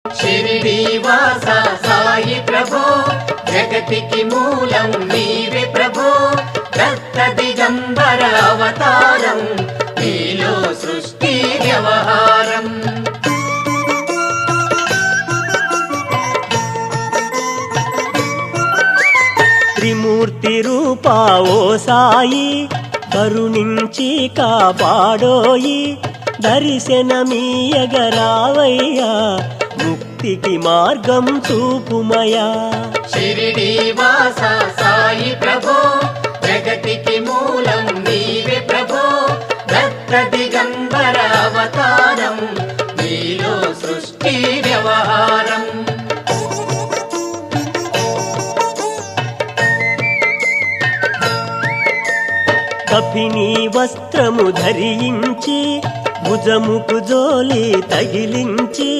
షిరిడి వాస సాయి ప్రభో, జగతికి మూలం నీవే ప్రభో. దత్త దిగంబర అవతారం, నీలో సృష్టి వ్యవహారం. త్రిమూర్తి రూపా ఓ సాయి, కరుణించి కాపాడోయి. దర్శనమీయగరావయ్యా, ముక్తికి మార్గం చూపుమయా. షిరిడి వాస సాయి ప్రభో, జగతికి మూలం నీవే ప్రభో. దత్త దిగంబర అవతారం, నీలో సృష్టి వ్యవహారం. కఫినీ వస్త్రము ధరించి, భుజముకు జోలి తగిలించి,